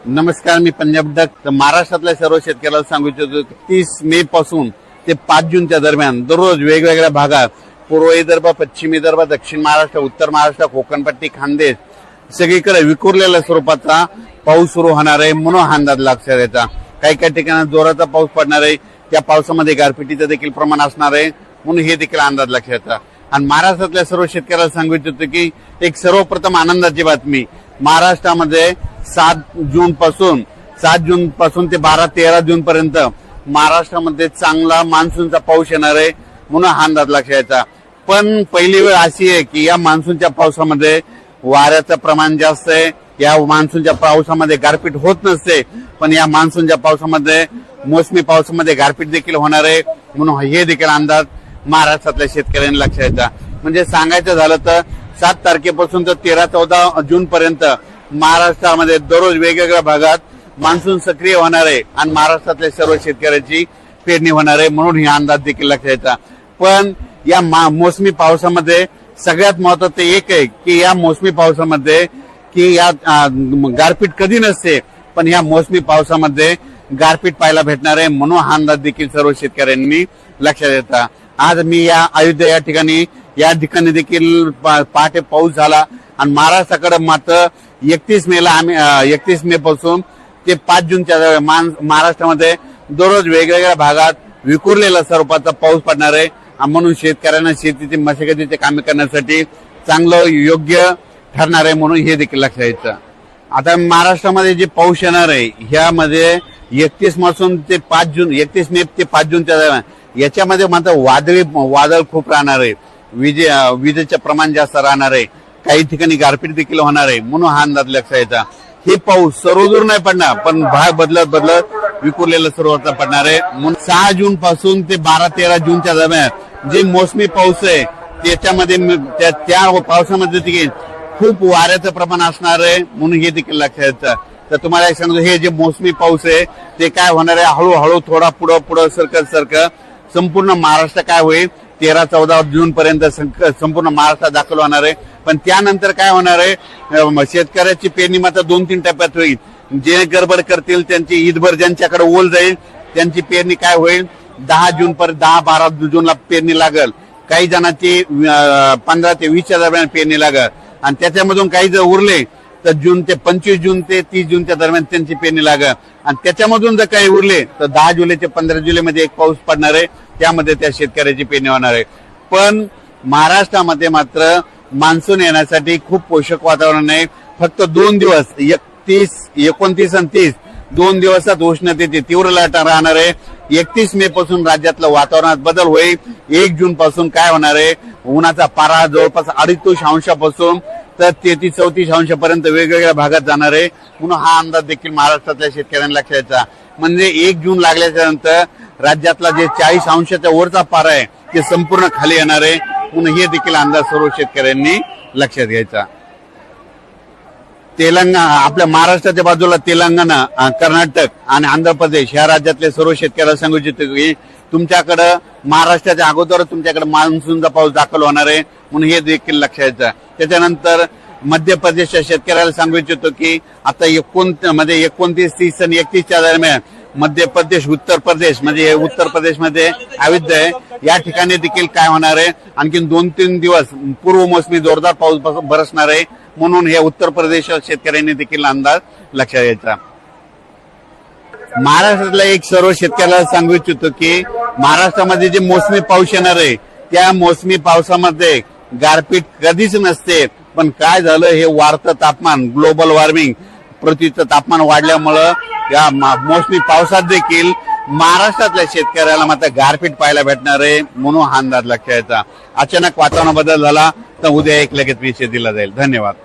नमस्कार, मी पंजाब डक. तर महाराष्ट्रातल्या सर्व शेतकऱ्याला सांगू इच्छितो 30 मे पासून ते 5 जूनच्या दरम्यान दररोज वेगवेगळ्या भागात पूर्व विदर्भ, पश्चिम विदर्भ, दक्षिण महाराष्ट्र, उत्तर महाराष्ट्र, कोकणपट्टी, खानदेश सगळीकडे विखुरलेल्या स्वरूपाचा पाऊस सुरू होणार आहे म्हणून हा अंदाज लक्षात घ्यायचा. काही काही ठिकाणी जोराचा पाऊस पडणार आहे, त्या पावसामध्ये गारपिटीचं देखील प्रमाण असणार आहे म्हणून हे देखील अंदाज लक्षात घ्यायचा. आणि महाराष्ट्रातल्या सर्व शेतकऱ्याला सांगू इच्छितो की एक सर्वप्रथम आनंदाची बातमी, महाराष्ट्रामध्ये 7 जून पासून ते 12-13 जून पर्यंत महाराष्ट्रामध्ये चांगला मान्सूनचा पाऊस येणार आहे म्हणून हा अंदाज लक्षात घ्यायचा. पण पहिली वेळ अशी आहे की या मान्सूनच्या पावसामध्ये वाऱ्याचं प्रमाण जास्त आहे. या मान्सूनच्या पावसामध्ये गारपीट होत नसते, पण या मान्सूनच्या पावसामध्ये मोसमी पावसामध्ये गारपीट देखील होणार आहे म्हणून हे देखील अंदाज महाराष्ट्रातल्या शेतकऱ्यांनी लक्षात घ्यायचा. म्हणजे सांगायचं झालं तर 7 तारखेपासून तर 13-14 जून पर्यंत महाराष्ट्रामध्ये दररोज वेगवेगळ्या भागात मान्सून सक्रिय होणार आहे आणि महाराष्ट्रातल्या सर्व शेतकऱ्यांची पेरणी होणार आहे म्हणून हा अंदाज देखील लक्षात घ्यायचा. पण या मोसमी पावसामध्ये सगळ्यात महत्वाचं एक आहे की या मोसमी पावसामध्ये की या गारपीट कधी नसते, पण या मोसमी पावसामध्ये गारपीट पाहायला भेटणार आहे म्हणून हा अंदाज देखील सर्व शेतकऱ्यांनी लक्षात घ्यायचा. आज मी या अयोध्या या ठिकाणी देखील पहाटे पाऊस झाला आणि महाराष्ट्राकडे मात्र 31 मे पासून ते 5 जूनच्या दरम्यान महाराष्ट्रामध्ये दररोज वेगवेगळ्या भागात विखुरलेल्या स्वरूपाचा पाऊस पडणार आहे म्हणून शेतकऱ्यांना शेतीची मशागतीचे कामे करण्यासाठी चांगलं योग्य ठरणार आहे म्हणून हे देखील लक्षात घ्यायचं. आता महाराष्ट्रामध्ये जे पाऊस येणार आहे ह्यामध्ये 31 मे ते 5 जूनच्या दरम्यान याच्यामध्ये मात्र वादळ खूप राहणार आहे, विजेचं प्रमाण जास्त राहणार आहे, काही ठिकाणी गारपीट देखील होणार आहे म्हणून हा अंदाज लक्षात घ्यायचा. हे पाऊस सर्वदूर नाही पडणार, पण भाग बदलत विखुरलेलं सर्वत्र पडणार आहे म्हणून 6 जून पासून ते 12-13 जूनच्या दरम्यान जे मोसमी पाऊस आहे त्याच्यामध्ये त्या पावसामध्ये देखील खूप वाऱ्याचं प्रमाण असणार आहे म्हणून हे देखील लक्षात घ्यायचं. तर तुम्हाला एक सांगतो, हे जे मोसमी पाऊस आहे ते काय होणार आहे, हळूहळू थोडा पुढं सरकत संपूर्ण महाराष्ट्र काय होईल 13-14 जून पर्यंत संपूर्ण महाराष्ट्रात दाखल होणार आहे. पण त्यानंतर काय होणार आहे, शेतकऱ्याची पेरणी मात्र 2-3 टप्प्यात होईल. जे गडबड करतील त्यांची ईदभर ज्यांच्याकडे ओल जाईल त्यांची पेरणी काय होईल 10-12 जूनला पेरणी लागल. काही जणांची 15 ते 20 दरम्यान पेरणी लागल आणि त्याच्यामधून काही जर उरले तर 25 जून ते 30 जूनच्या दरम्यान त्यांची पेरणी लागल आणि त्याच्यामधून जर काही उरले तर 10 जुलै ते 15 जुलैमध्ये एक पाऊस पडणार आहे, त्यामध्ये त्या शेतकऱ्याची पेरणी होणार आहे. पण महाराष्ट्रामध्ये मात्र मान्सून येण्यासाठी खूप पोषक वातावरण आहे. फक्त 2 दिवस 29 आणि 30 2 दिवसात उष्णतेची तीव्र लाट राहणार आहे. 31 मे पासून राज्यातलं वातावरणात बदल होईल. 1 जून पासून काय होणार आहे, उन्हाचा पारा जवळपास 2.5 अंशापासून तर 33-34 अंशापर्यंत वेगवेगळ्या भागात जाणार आहे म्हणून हा अंदाज देखील महाराष्ट्रातल्या शेतकऱ्यांना लक्षात घ्यायचा. म्हणजे 1 जून लागल्याच्या नंतर राज्यातला जे 40 अंशाच्या वरचा पारा आहे ते संपूर्ण खाली येणार आहे म्हणून हे देखील अंदाज सर्व शेतकऱ्यांनी लक्षात घ्यायचा. आपल्या महाराष्ट्राच्या बाजूला तेलंगणा, कर्नाटक आणि आंध्र प्रदेश या राज्यातले सर्व शेतकऱ्याला सांगू इच्छितो की तुमच्याकडे महाराष्ट्राच्या अगोदर तुमच्याकडे मान्सूनचा पाऊस दाखल होणार आहे म्हणून हे देखील लक्षात घ्यायचं. त्याच्यानंतर मध्य प्रदेशच्या शेतकऱ्याला सांगू इच्छितो की आता 29, 30 आणि 31च्या दरम्यान मध्य प्रदेश, उत्तर प्रदेश म्हणजे उत्तर प्रदेशमध्ये अयोध्या आहे या ठिकाणी देखील काय होणार आहे, आणखी 2-3 दिवस पूर्व मोसमी जोरदार पाऊस बरसणार आहे म्हणून हे उत्तर प्रदेश शेतकऱ्यांनी देखील अंदाज लक्षात घ्यायचा. महाराष्ट्रातल्या एक सर्व शेतकऱ्याला सांगू इच्छितो की महाराष्ट्रामध्ये जे मोसमी पाऊस येणार आहे त्या मोसमी पावसामध्ये गारपीट कधीच नसते, पण काय झालं, हे वाढतं तापमान, ग्लोबल वॉर्मिंग, पृथ्वीचं तापमान वाढल्यामुळं या मोसमी पावसात देखील महाराष्ट्रातल्या शेतकऱ्याला मात्र गारपीट पाहायला भेटणार आहे म्हणून हा अंदाज लक्षात घ्यायचा. अचानक वातावरण बदल झाला तर उद्या एक लगेच विषय दिला जाईल. धन्यवाद.